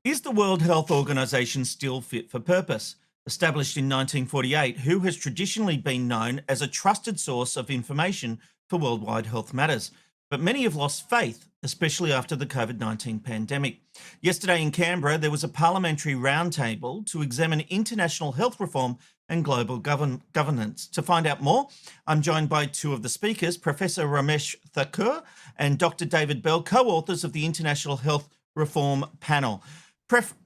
Is the World Health Organization still fit for purpose? Established in 1948, WHO has traditionally been known as a trusted source of information for worldwide health matters. But many have lost faith, especially after the COVID-19 pandemic. Yesterday in Canberra, there was a parliamentary roundtable to examine international health reform and global governance. To find out more, I'm joined by two of the speakers, Professor Ramesh Thakur and Dr. David Bell, co-authors of the International Health Reform Panel.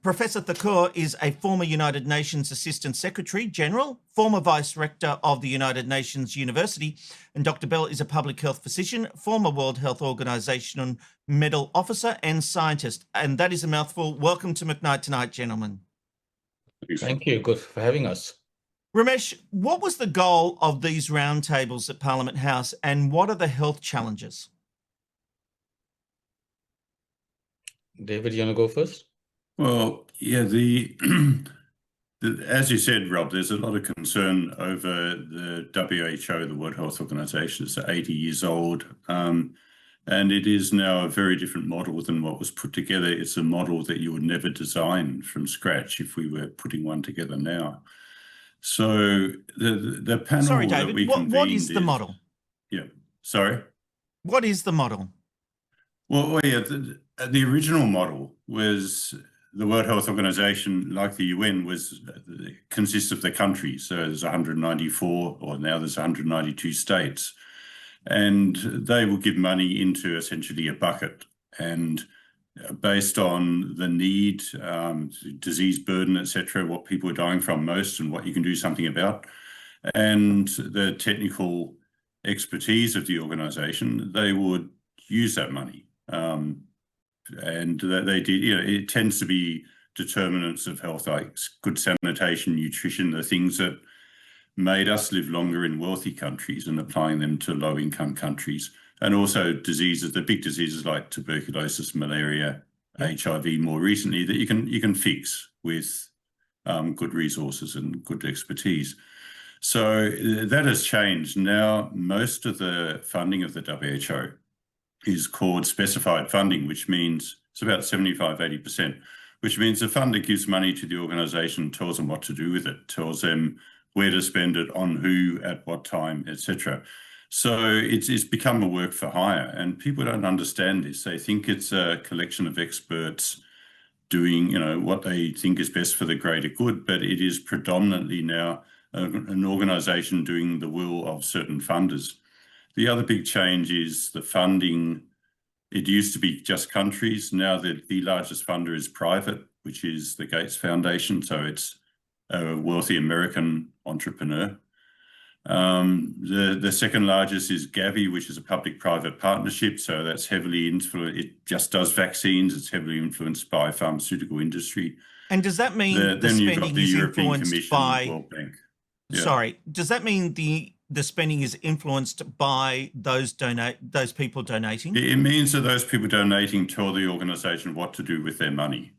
Professor Thakur is a former United Nations Assistant Secretary General, former Vice Rector of the United Nations University, and Dr. Bell is a public health physician, former World Health Organization Medal Officer and scientist. And that is a mouthful. Welcome to McKnight Tonight, gentlemen. Thank you. Good for having us. Ramesh, what was the goal of these roundtables at Parliament House and what are the health challenges? David, you want to go first? Well, yeah, as you said, Rob, there's a lot of concern over the WHO, the World Health Organization. It's 80 years old, and it is now a very different model than what was put together. It's a model that you would never design from scratch if we were putting one together now. So the panel. Sorry, David, that we what is the model? Yeah, sorry? What is the model? Well, yeah, the original model was the World Health Organization, like the UN, consists of the countries. So there's 194, or now there's 192 states. And they will give money into essentially a bucket. And based on the need, disease burden, etc., what people are dying from most and what you can do something about, and the technical expertise of the organization, they would use that money. And they did, it tends to be determinants of health, like good sanitation, nutrition, the things that made us live longer in wealthy countries and applying them to low-income countries. And also diseases, the big diseases like tuberculosis, malaria, HIV more recently, that you can fix with good resources and good expertise. So that has changed. Now, most of the funding of the WHO is called specified funding, which means it's about 75–80%, which means the funder gives money to the organization, tells them what to do with it, tells them where to spend it, on who, at what time, etc. So it's become a work for hire, and people don't understand this. They think it's a collection of experts doing, what they think is best for the greater good, but it is predominantly now an organization doing the will of certain funders. The other big change is the funding. It used to be just countries. Now the largest funder is private, which is the Gates Foundation. So it's a wealthy American entrepreneur. The second largest is Gavi, which is a public-private partnership. So that's heavily influenced. It just does vaccines. It's heavily influenced by pharmaceutical industry. And does that mean the spending is influenced by? World Bank. Yeah. Sorry, does that mean the spending is influenced by those people donating? It means that those people donating tell the organization what to do with their money,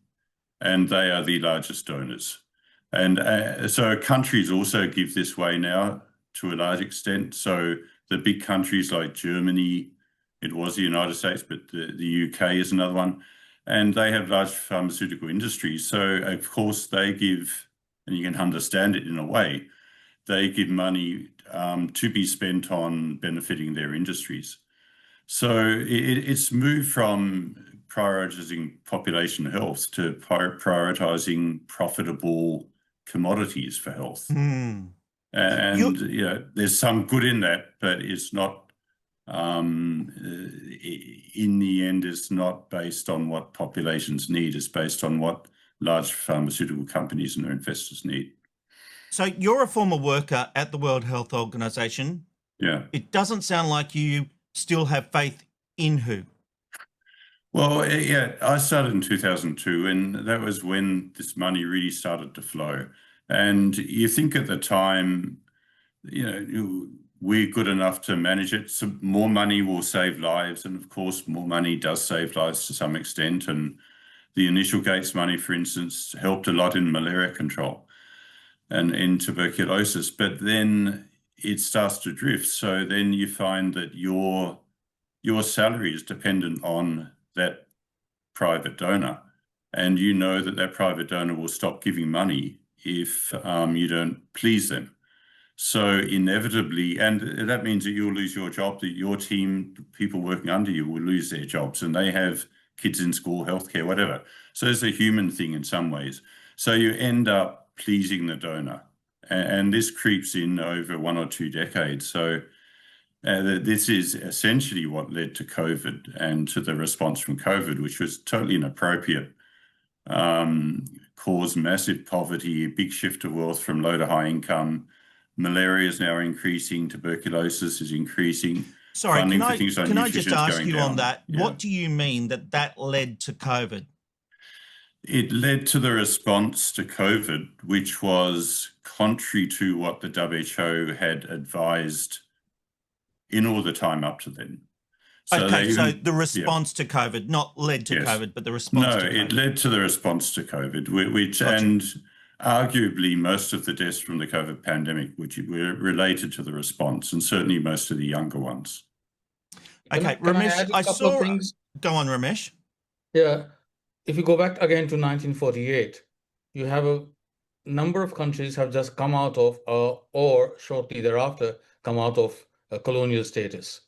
and they are the largest donors. And so countries also give this way now to a large extent. So the big countries like Germany, it was the United States, but the UK is another one, and they have large pharmaceutical industries. So of course they give, and you can understand it in a way, they give money to be spent on benefiting their industries. So it's moved from prioritizing population health to prioritizing profitable commodities for health. And there's some good in that, but it's not, in the end, it's not based on what populations need. It's based on what large pharmaceutical companies and their investors need. So you're a former worker at the World Health Organization. Yeah. It doesn't sound like you still have faith in WHO. Well, yeah, I started in 2002, and that was when this money really started to flow. And you think at the time, we're good enough to manage it. So more money will save lives. And of course, more money does save lives to some extent. And the initial Gates money, for instance, helped a lot in malaria control and in tuberculosis, but then it starts to drift. So then you find that your salary is dependent on that private donor. and you know that that private donor will stop giving money if you don't please them. So inevitably, and that means that you'll lose your job, that your team, people working under you will lose their jobs, and they have kids in school, healthcare, whatever. So it's a human thing in some ways. So you end up pleasing the donor, and this creeps in over 1 or 2 decades. So this is essentially what led to COVID and to the response from COVID, which was totally inappropriate, caused massive poverty, a big shift of wealth from low to high income. Malaria is now increasing, tuberculosis is increasing. Sorry, funding can for things like I nutrition just is ask going you down. on that? Yeah. What do you mean that led to COVID? It led to the response to COVID, which was contrary to what the WHO had advised in all the time up to then. So Okay, so the response to COVID, not led to Yes. COVID, but the response to COVID. No, it led to the response to COVID, which Gotcha. and arguably most of the deaths from the COVID pandemic, which were related to the response, and certainly most of the younger ones. Okay, Can I Ramesh, add a I couple saw. of things? Go on, Ramesh. Yeah, if you go back again to 1948, you have a number of countries have just come out of, or shortly thereafter, come out of colonial status.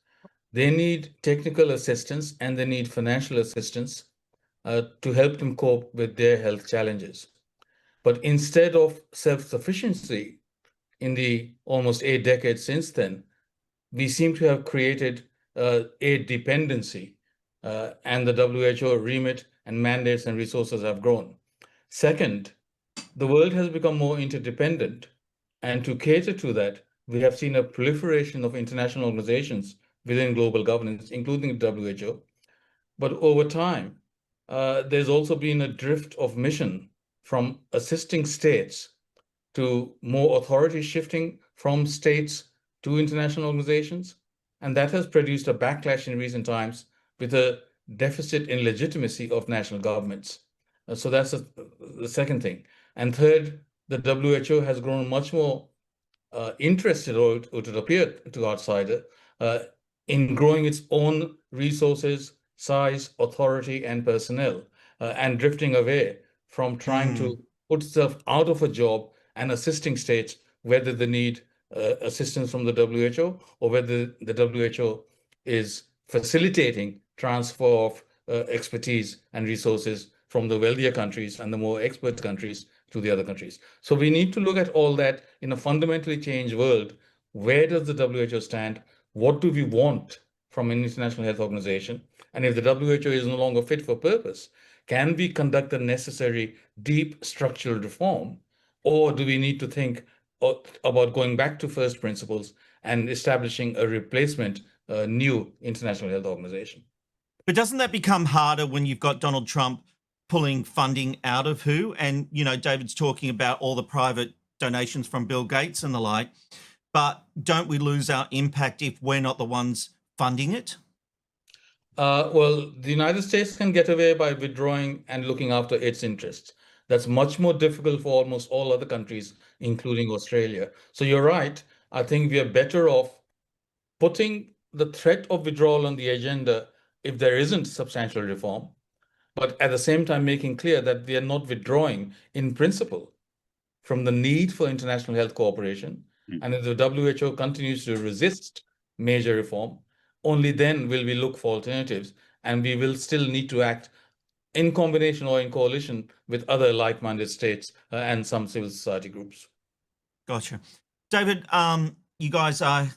They need technical assistance and they need financial assistance to help them cope with their health challenges. But instead of self-sufficiency in the almost 8 decades since then, we seem to have created aid dependency, and the WHO remit and mandates and resources have grown. Second, the world has become more interdependent, and to cater to that, we have seen a proliferation of international organizations within global governance, including the WHO. But over time, there's also been a drift of mission from assisting states to more authority shifting from states to international organizations. And that has produced a backlash in recent times with a deficit in legitimacy of national governments. So that's the second thing. And third, the WHO has grown much more interested, or it would appear to outsider, in growing its own resources, size, authority, and personnel, and drifting away from trying to put itself out of a job and assisting states, whether they need assistance from the WHO or whether the WHO is facilitating transfer of expertise and resources from the wealthier countries and the more expert countries to the other countries. So we need to look at all that in a fundamentally changed world. Where does the WHO stand? What do we want from an international health organization? And if the WHO is no longer fit for purpose, can we conduct the necessary deep structural reform? Or do we need to think about going back to first principles and establishing a replacement, new international health organization? But doesn't that become harder when you've got Donald Trump pulling funding out of WHO? And, you know, David's talking about all the private donations from Bill Gates and the like. But don't we lose our impact if we're not the ones funding it? Well, the United States can get away by withdrawing and looking after its interests. That's much more difficult for almost all other countries, including Australia. So you're right. I think we are better off putting the threat of withdrawal on the agenda if there isn't substantial reform, but at the same time making clear that we are not withdrawing in principle from the need for international health cooperation. And if the WHO continues to resist major reform, only then will we look for alternatives, and we will still need to act in combination or in coalition with other like-minded states and some civil society groups. Gotcha. David, you guys are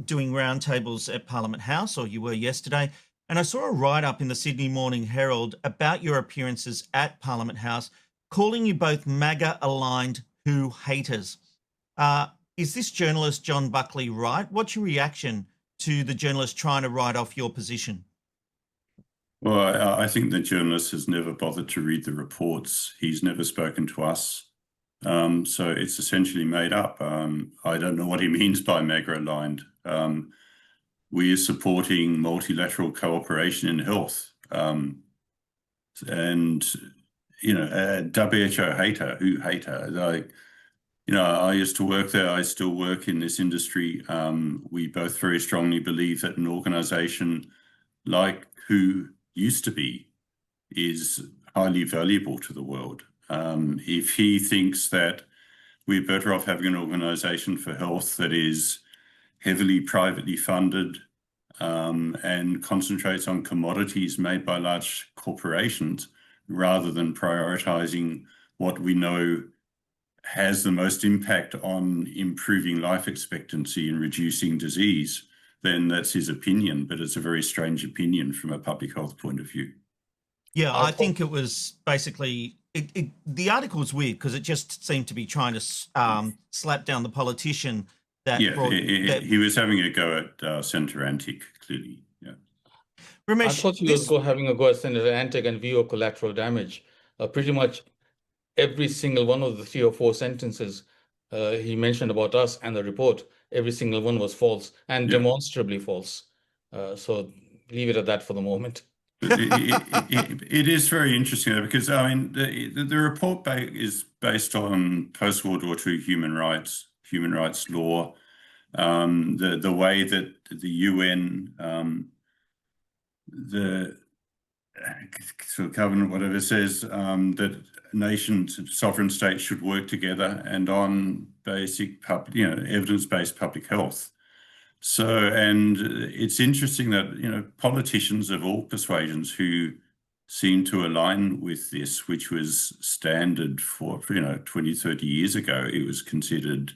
doing roundtables at Parliament House, or you were yesterday, and I saw a write-up in the Sydney Morning Herald about your appearances at Parliament House, calling you both MAGA-aligned WHO haters. Is this journalist John Buckley right? What's your reaction to the journalist trying to write off your position? Well, I think the journalist has never bothered to read the reports. He's never spoken to us. So it's essentially made up. I don't know what he means by MAGA-aligned. We are supporting multilateral cooperation in health. And, you know, WHO hater, WHO hater, like, you know, I used to work there. I still work in this industry. We both very strongly believe that an organization like WHO used to be is highly valuable to the world. If he thinks that we're better off having an organization for health that is heavily privately funded and concentrates on commodities made by large corporations rather than prioritizing what we know has the most impact on improving life expectancy and reducing disease, then that's his opinion. But it's a very strange opinion from a public health point of view. Yeah, I think it was basically the article was weird because it just seemed to be trying to slap down the politician that he was having a go at Senator Antic, clearly. Yeah, Ramesh, I thought he was having a go at Senator Antic and view of collateral damage. Pretty much every single one of the 3 or 4 sentences he mentioned about us and the report, every single one was false and demonstrably false. So leave it at that for the moment. It is very interesting though, because I mean the report is based on post-World War II human rights law, the way that the UN, the sort of covenant, whatever, says that nations, sovereign states should work together and on basic evidence-based public health. So, and it's interesting that, politicians of all persuasions who seem to align with this, which was standard for 20, 30 years ago, it was considered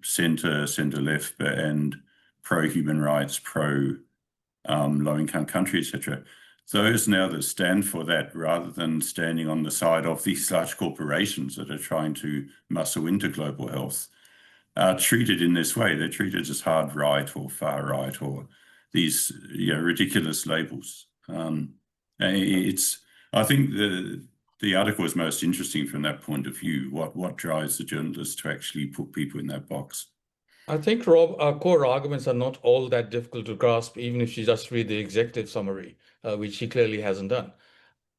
center left and pro-human rights, low-income country, etc. Those now that stand for that, rather than standing on the side of these large corporations that are trying to muscle into global health, are treated in this way. They're treated as hard right or far right or these ridiculous labels. I think the article is most interesting from that point of view. What drives the journalists to actually put people in that box? I think, Rob, our core arguments are not all that difficult to grasp, even if you just read the executive summary, which he clearly hasn't done.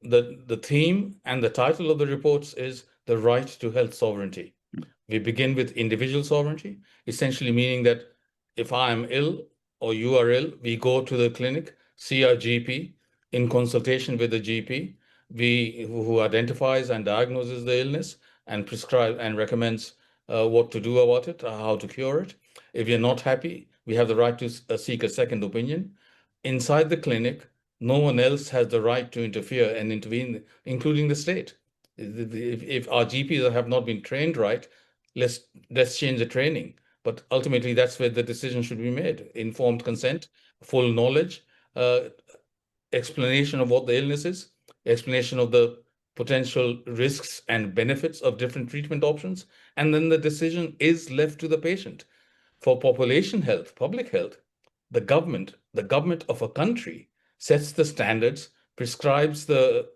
The theme and the title of the reports is the right to health sovereignty. We begin with individual sovereignty, essentially meaning that if I'm ill or you are ill, we go to the clinic, see our GP, in consultation with the GP, who identifies and diagnoses the illness and prescribes and recommends what to do about it, how to cure it. If you're not happy, we have the right to seek a second opinion. Inside the clinic, no one else has the right to interfere and intervene, including the state. If our GPs have not been trained right, let's change the training. But ultimately, that's where the decision should be made. Informed consent, full knowledge, explanation of what the illness is, explanation of the potential risks and benefits of different treatment options, and then the decision is left to the patient. For population health, public health, the government of a country sets the standards, prescribes the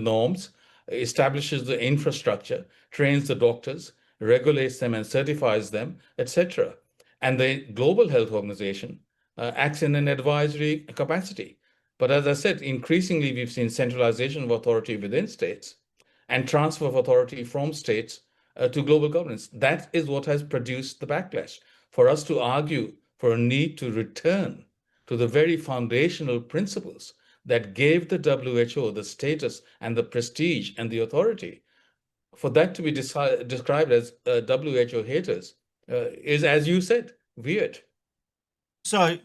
norms, establishes the infrastructure, trains the doctors, regulates them and certifies them, etc. And the Global Health Organization acts in an advisory capacity. But as I said, increasingly, we've seen centralization of authority within states and transfer of authority from states to global governance. That is what has produced the backlash. For us to argue for a need to return to the very foundational principles that gave the WHO the status and the prestige and the authority, for that to be described as WHO haters is, as you said, weird. So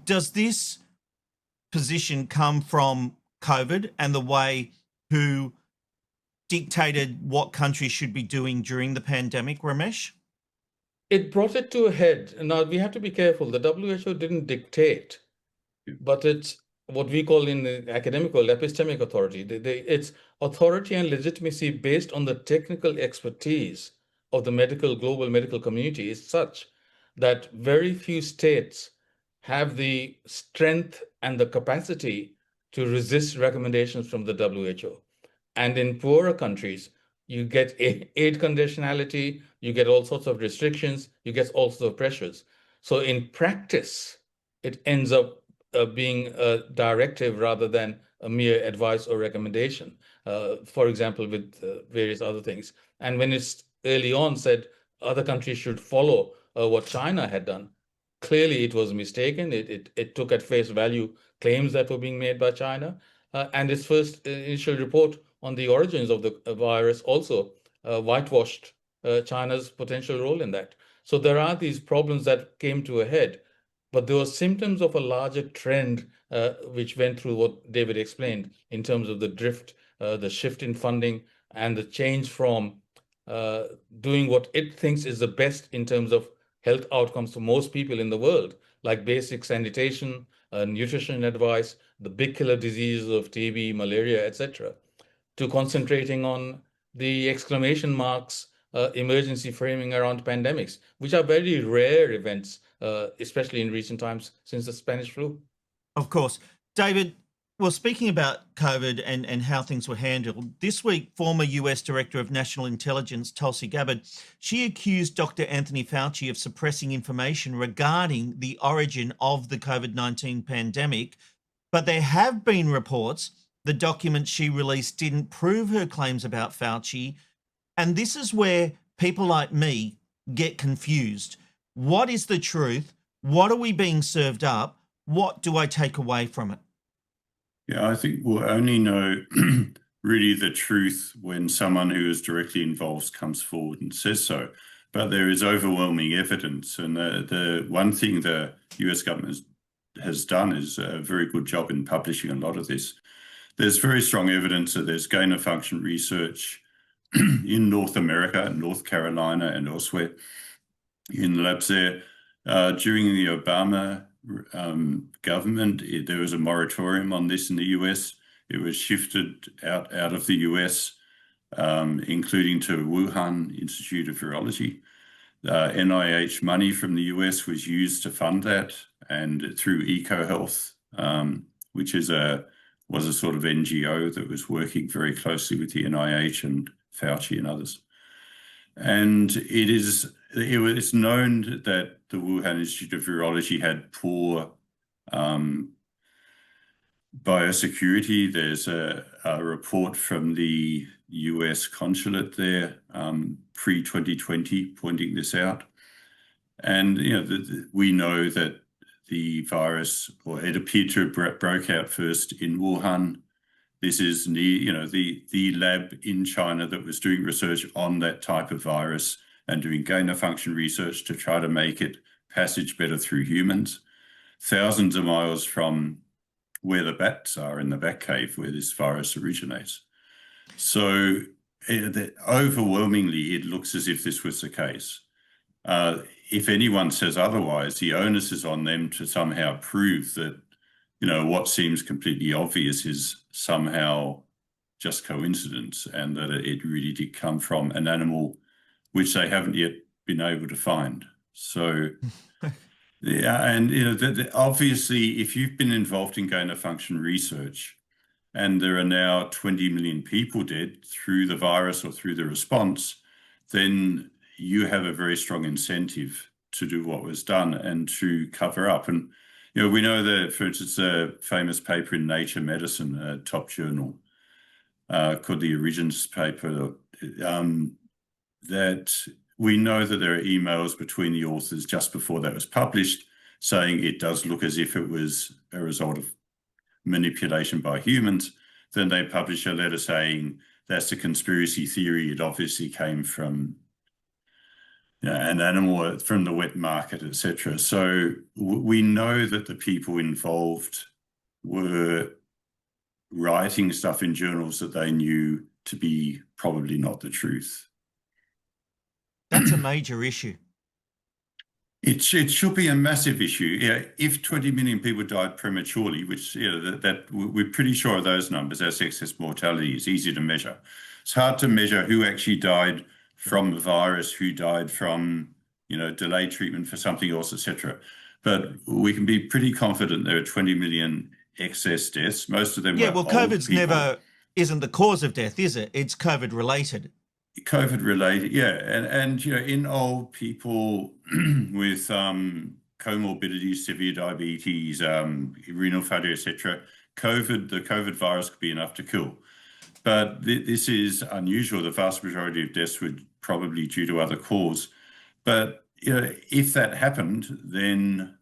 does this position come from COVID and the way who dictated what countries should be doing during the pandemic, Ramesh? It brought it to a head. Now, we have to be careful. The WHO didn't dictate, but it's what we call in the academic world epistemic authority. It's authority and legitimacy based on the technical expertise of the global medical community is such that very few states have the strength and the capacity to resist recommendations from the WHO. And in poorer countries, you get aid conditionality, you get all sorts of restrictions, you get all sorts of pressures. So in practice, it ends up being a directive rather than a mere advice or recommendation, for example, with various other things. And when it's early on said other countries should follow what China had done, clearly it was mistaken. It took at face value claims that were being made by China. and its first initial report on the origins of the virus also whitewashed China's potential role in that. So there are these problems that came to a head, but there were symptoms of a larger trend which went through what David explained in terms of the drift, the shift in funding, and the change from doing what it thinks is the best in terms of health outcomes for most people in the world, like basic sanitation, nutrition advice, the big killer diseases of TB, malaria, etc., to concentrating on the exclamation marks emergency framing around pandemics, which are very rare events, especially in recent times since the Spanish flu. Of course. David, well, speaking about COVID and how things were handled, this week, former US Director of National Intelligence, Tulsi Gabbard, she accused Dr. Anthony Fauci of suppressing information regarding the origin of the COVID-19 pandemic. But there have been reports the documents she released didn't prove her claims about Fauci. And this is where people like me get confused. What is the truth? What are we being served up? What do I take away from it? Yeah, I think we'll only know really the truth when someone who is directly involved comes forward and says so. But there is overwhelming evidence. And the one thing the US government has done is a very good job in publishing a lot of this. There's very strong evidence that there's gain-of-function research in North America, North Carolina, and elsewhere in labs there. During the Obama government, there was a moratorium on this in the US. It was shifted out of the US, including to Wuhan Institute of Virology. NIH money from the US was used to fund that, and through EcoHealth, which was a sort of NGO that was working very closely with the NIH and Fauci and others. And it's known that the Wuhan Institute of Virology had poor biosecurity. There's a report from the US consulate there pre-2020 pointing this out. And we know that the virus, or it appeared to have broke out first in Wuhan. This is the lab in China that was doing research on that type of virus and doing gain-of-function research to try to make it passage better through humans, thousands of miles from where the bats are in the bat cave where this virus originates. So overwhelmingly, it looks as if this was the case. If anyone says otherwise, the onus is on them to somehow prove that what seems completely obvious is somehow just coincidence, and that it really did come from an animal which they haven't yet been able to find. So, yeah, and obviously, if you've been involved in gain-of-function research, and there are now 20 million people dead through the virus or through the response, then you have a very strong incentive to do what was done and to cover up. And we know that, for instance, a famous paper in Nature Medicine, a top journal, called the Origins paper, that we know that there are emails between the authors just before that was published saying it does look as if it was a result of manipulation by humans. Then they publish a letter saying that's a conspiracy theory. It obviously came from an animal from the wet market, etc. So we know that the people involved were writing stuff in journals that they knew to be probably not the truth. That's a major issue. It should be a massive issue. Yeah, if 20 million people died prematurely, which that we're pretty sure of those numbers, as excess mortality is easy to measure. It's hard to measure who actually died from the virus, who died from delayed treatment for something else, etc. But we can be pretty confident there are 20 million excess deaths. Most of them were old COVID's people. isn't the cause of death, is it? It's COVID related. COVID related, yeah, and in old people with comorbidities, severe diabetes, renal failure, etc., the COVID virus could be enough to kill. But this is unusual. The vast majority of deaths were probably due to other cause. But if that happened, then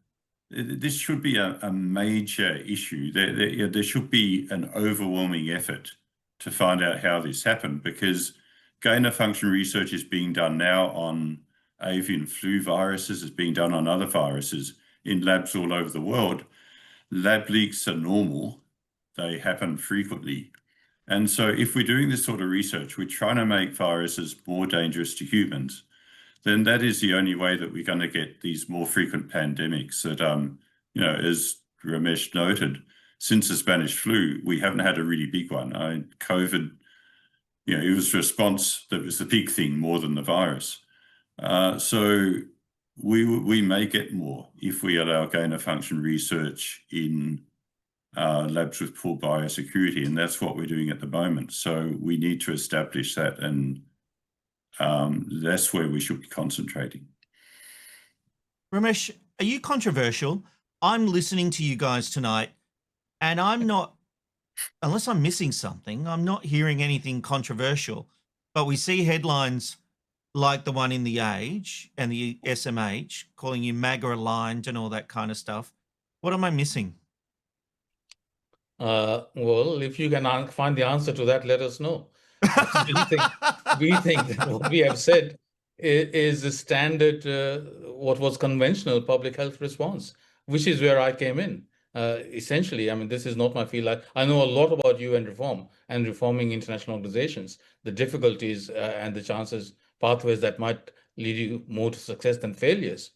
this should be a major issue. There should be an overwhelming effort to find out how this happened, because gain-of-function research is being done now on avian flu viruses, it's being done on other viruses in labs all over the world. Lab leaks are normal. They happen frequently. And so if we're doing this sort of research, we're trying to make viruses more dangerous to humans, then that is the only way that we're going to get these more frequent pandemics that, as Ramesh noted, since the Spanish flu, we haven't had a really big one. COVID, it was response that was the big thing more than the virus. So we may get more if we allow gain-of-function research in labs with poor biosecurity, and that's what we're doing at the moment. So we need to establish that, and that's where we should be concentrating. Ramesh, are you controversial? I'm listening to you guys tonight, and I'm not, unless I'm missing something, I'm not hearing anything controversial. But we see headlines like the one in The Age and the SMH calling you MAGA aligned and all that kind of stuff. What am I missing? Well, if you can find the answer to that, let us know. we think that what we have said is the standard, what was conventional public health response, which is where I came in. Essentially, I mean, this is not my field. I know a lot about UN reform and reforming international organizations, the difficulties and the chances, pathways that might lead you more to success than failures.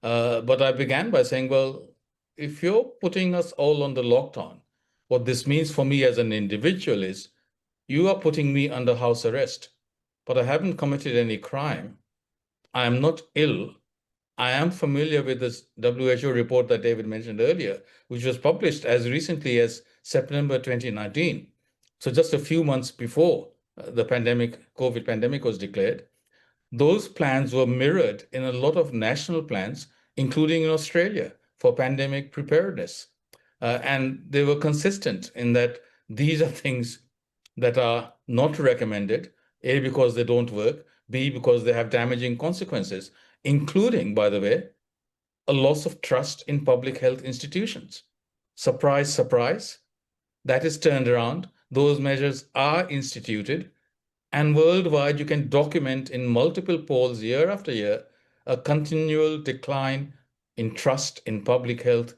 But I began by saying, well, if you're putting us all on the lockdown, what this means for me as an individual is you are putting me under house arrest, but I haven't committed any crime. I am not ill. I am familiar with this WHO report that David mentioned earlier, which was published as recently as September 2019. So just a few months before the COVID pandemic was declared. Those plans were mirrored in a lot of national plans, including in Australia, for pandemic preparedness. And they were consistent in that these are things that are not recommended, A, because they don't work, B, because they have damaging consequences, including, by the way, a loss of trust in public health institutions. Surprise, surprise, that is turned around. Those measures are instituted, and worldwide you can document in multiple polls year after year a continual decline in trust in public health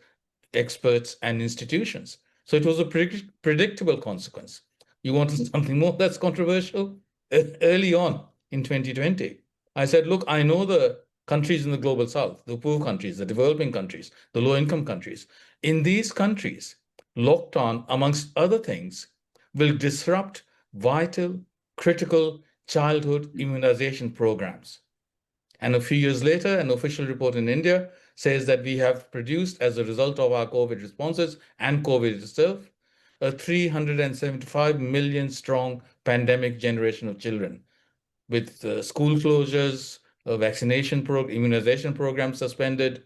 experts and institutions. So it was a predictable consequence. You wanted something more that's controversial? Early on in 2020, I said, look, I know the countries in the global south, the poor countries, the developing countries, the low-income countries. In these countries, lockdown, amongst other things, will disrupt vital, critical childhood immunization programs. And a few years later, an official report in India says that we have produced, as a result of our COVID responses and COVID itself, a 375 million strong pandemic generation of children, with school closures, immunization programs suspended,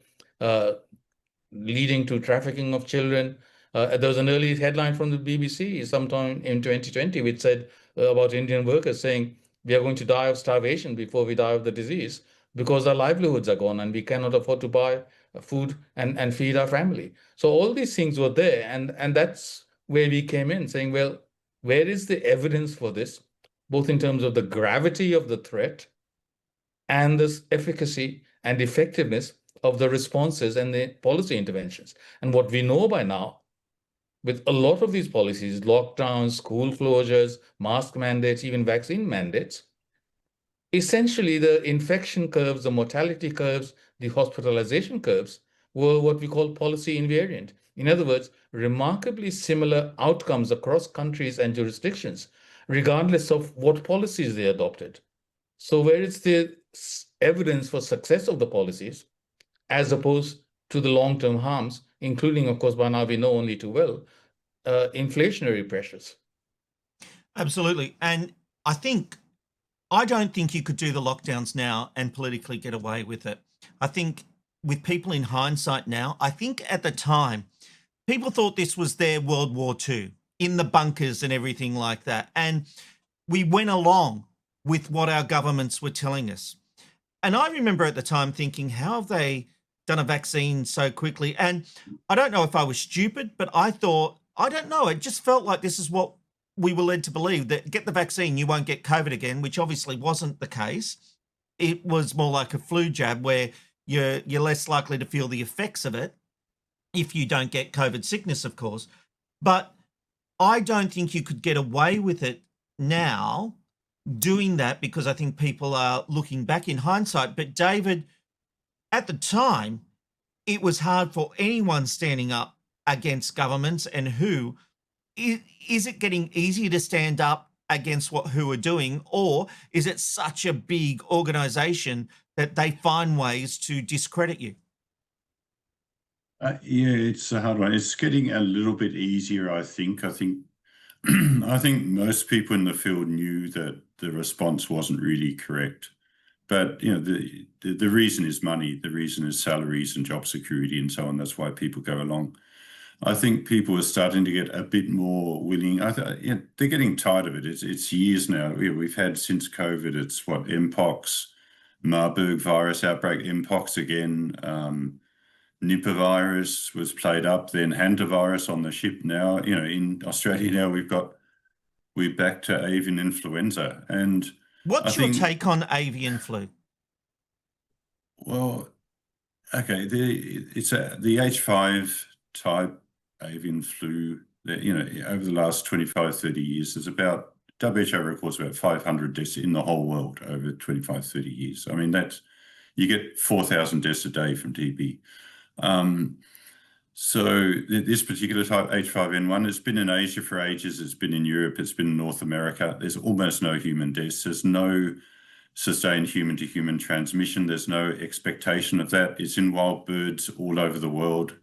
leading to trafficking of children. There was an early headline from the BBC sometime in 2020, which said about Indian workers saying, we are going to die of starvation before we die of the disease, because our livelihoods are gone and we cannot afford to buy food and feed our family. So all these things were there. And that's where we came in, saying, well, where is the evidence for this, both in terms of the gravity of the threat and the efficacy and effectiveness of the responses and the policy interventions? And what we know by now, with a lot of these policies, lockdowns, school closures, mask mandates, even vaccine mandates, essentially the infection curves, the mortality curves, the hospitalization curves were what we call policy invariant. In other words, remarkably similar outcomes across countries and jurisdictions, regardless of what policies they adopted. So where is the evidence for success of the policies, as opposed to the long-term harms, including, of course, by now we know only too well, inflationary pressures? Absolutely. And I don't think you could do the lockdowns now and politically get away with it. I think with people in hindsight now, I think at the time, people thought this was their World War II in the bunkers and everything like that. And we went along with what our governments were telling us. And I remember at the time thinking, how have they done a vaccine so quickly. And I don't know if I was stupid, but I thought, I don't know, it just felt like this is what we were led to believe, that get the vaccine, you won't get COVID again, which obviously wasn't the case. It was more like a flu jab where you're less likely to feel the effects of it if you don't get COVID sickness, of course. But I don't think you could get away with it now doing that, because I think people are looking back in hindsight. But David, at the time, it was hard for anyone standing up against governments. And who is it getting easier to stand up against who are doing, or is it such a big organization that they find ways to discredit you? Yeah, it's a hard one. It's getting a little bit easier, I think. I think most people in the field knew that the response wasn't really correct. But the reason is money, the reason is salaries and job security and so on. That's why people go along. I think people are starting to get a bit more willing. They're getting tired of it. It's years now. We've had since COVID. It's what, Mpox, Marburg virus outbreak, Mpox again. Nipah virus was played up, then hantavirus on the ship. Now, in Australia now we're back to avian influenza. And what's your take on avian flu? Well, okay, it's the H5 type avian flu. Over the last 25, 30 years, there's about, WHO records about 500 deaths in the whole world over 25, 30 years. I mean, you get 4,000 deaths a day from TB. So this particular type, H5N1, has been in Asia for ages. It's been in Europe. It's been in North America. There's almost no human deaths. There's no sustained human-to-human transmission. There's no expectation of that. It's in wild birds all over the world.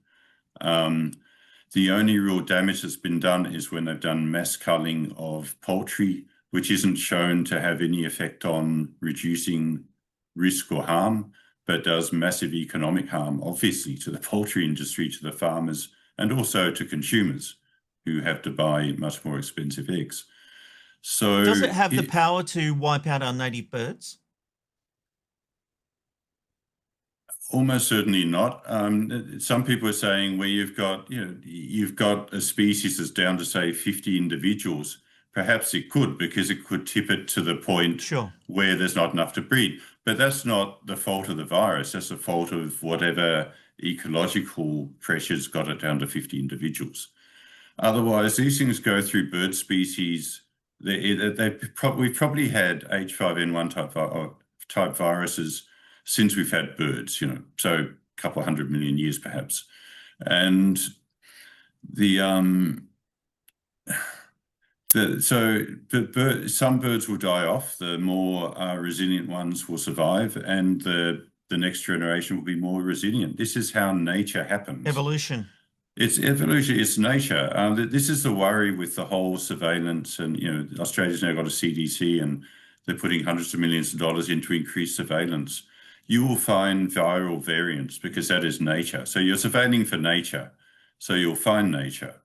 The only real damage that's been done is when they've done mass culling of poultry, which isn't shown to have any effect on reducing risk or harm, but does massive economic harm, obviously, to the poultry industry, to the farmers, and also to consumers who have to buy much more expensive eggs. So does it have the power to wipe out our native birds? Almost certainly not. Some people are saying where you've got a species that's down to, say, 50 individuals, perhaps it could, because it could tip it to the point where there's not enough to breed. But that's not the fault of the virus. That's the fault of whatever ecological pressures got it down to 50 individuals. Otherwise, these things go through bird species. We've probably had H5N1 type viruses since we've had birds, so a couple of 100 million years perhaps. And some birds will die off, the more resilient ones will survive, and the next generation will be more resilient. This is how nature happens. Evolution. It's evolution, it's nature. This is the worry with the whole surveillance, and Australia's now got a CDC and they're putting hundreds of millions of dollars into increased surveillance. You will find viral variants because that is nature. So you're surveilling for nature. So you'll find nature.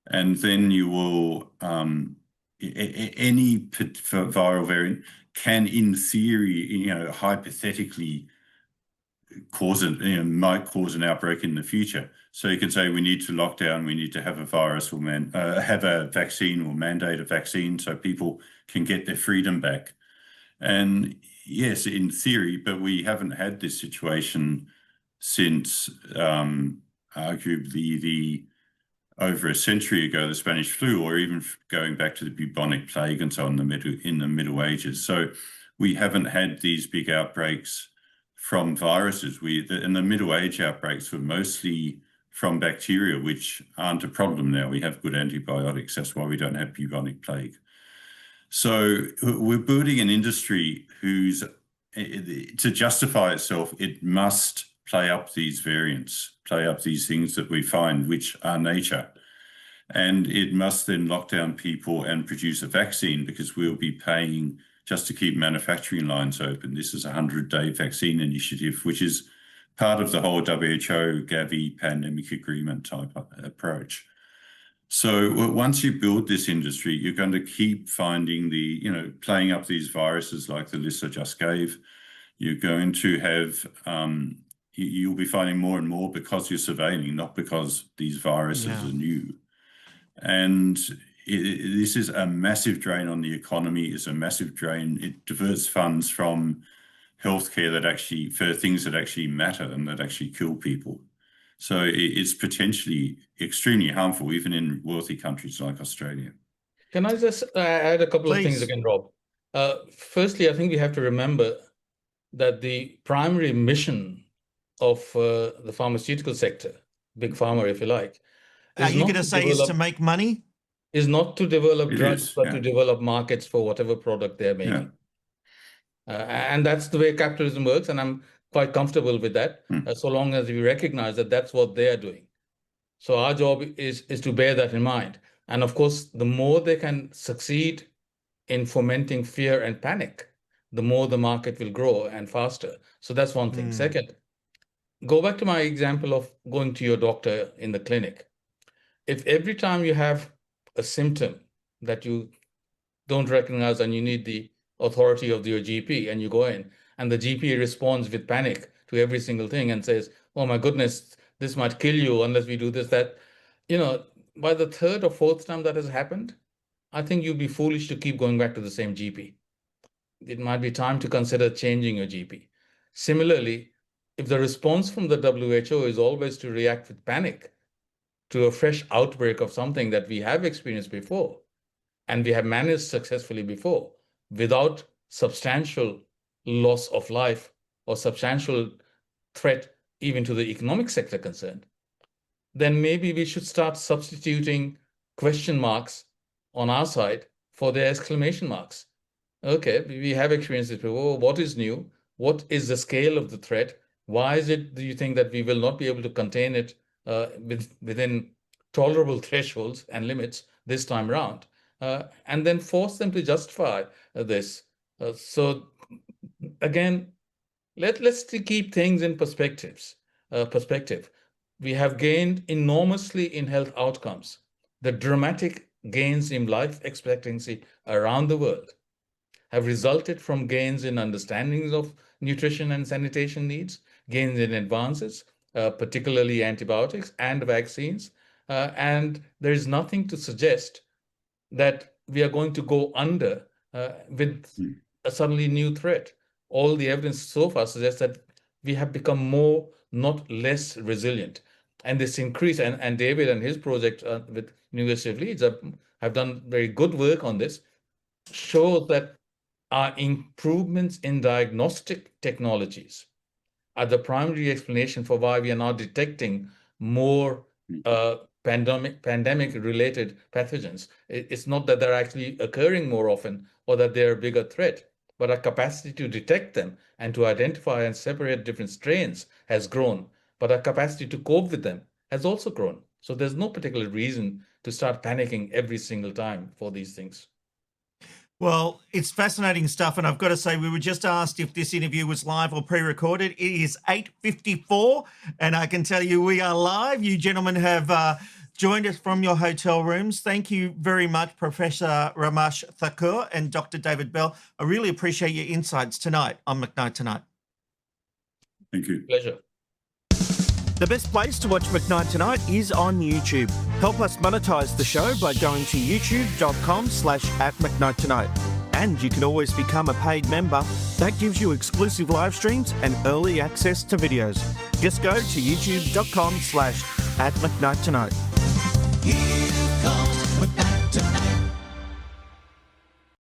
And then you will, any viral variant can, in theory, hypothetically might cause an outbreak in the future. So you can say we need to lock down, we need to have a virus, or have a vaccine, or mandate a vaccine so people can get their freedom back. And yes, in theory, but we haven't had this situation since arguably over a century ago, the Spanish flu, or even going back to the bubonic plague and so on in the Middle Ages. So we haven't had these big outbreaks from viruses. And the Middle Age outbreaks were mostly from bacteria, which aren't a problem now. We have good antibiotics. That's why we don't have bubonic plague. So we're building an industry to justify itself, it must play up these variants, play up these things that we find, which are nature. And it must then lock down people and produce a vaccine, because we'll be paying just to keep manufacturing lines open. This is a 100-day vaccine initiative, which is part of the whole WHO Gavi pandemic agreement type approach. So once you build this industry, you're going to keep finding playing up these viruses like the list I just gave. You're going to have, you'll be finding more and more because you're surveilling, not because these viruses Yeah. are new. And this is a massive drain on the economy. It's a massive drain. It diverts funds from healthcare for things that actually matter and that actually kill people. So it's potentially extremely harmful, even in wealthy countries like Australia. Can I just add a couple of things Please. again, Rob? Firstly, I think we have to remember that the primary mission of the pharmaceutical sector, big pharma, if you like, Are you going to say is to make money? Is not to develop It drugs, is, but yeah. to develop markets for whatever product they're making. And that's the way capitalism works, and I'm quite comfortable with that, so long as we recognize that that's what they are doing. So our job is to bear that in mind. And of course, the more they can succeed in fomenting fear and panic, the more the market will grow and faster. So that's one thing. Second, go back to my example of going to your doctor in the clinic. If every time you have a symptom that you don't recognize and you need the authority of your GP, and you go in and the GP responds with panic to every single thing and says, oh my goodness, this might kill you unless we do this, that, by the third or fourth time that has happened, I think you'd be foolish to keep going back to the same GP. It might be time to consider changing your GP. Similarly, if the response from the WHO is always to react with panic to a fresh outbreak of something that we have experienced before, and we have managed successfully before, without substantial loss of life or substantial threat even to the economic sector concerned, then maybe we should start substituting question marks on our side for the exclamation marks. Okay, we have experienced it before. What is new? What is the scale of the threat? Why is it, do you think, that we will not be able to contain it within tolerable thresholds and limits this time around? And then force them to justify this. So again, let's keep things in perspective. We have gained enormously in health outcomes. The dramatic gains in life expectancy around the world have resulted from gains in understandings of nutrition and sanitation needs, gains in advances, particularly antibiotics and vaccines. And there is nothing to suggest that we are going to go under with a suddenly new threat. All the evidence so far suggests that we have become more, not less resilient. And this increase, and David and his project with University of Leeds have done very good work on this, shows that our improvements in diagnostic technologies are the primary explanation for why we are now detecting more pandemic-related pathogens. It's not that they're actually occurring more often or that they're a bigger threat, but our capacity to detect them and to identify and separate different strains has grown, but our capacity to cope with them has also grown. So there's no particular reason to start panicking every single time for these things. Well, it's fascinating stuff, and I've got to say, we were just asked if this interview was live or pre-recorded. It is 8:54, and I can tell you we are live. You gentlemen have joined us from your hotel rooms. Thank you very much, Professor Ramesh Thakur and Dr. David Bell. I really appreciate your insights tonight on McKnight Tonight. Thank you. Pleasure. The best place to watch McKnight Tonight is on YouTube. Help us monetize the show by going to youtube.com/@McKnightTonight. And you can always become a paid member. That gives you exclusive live streams and early access to videos. Just go to youtube.com/@McKnightTonight. Here comes McKnight Tonight.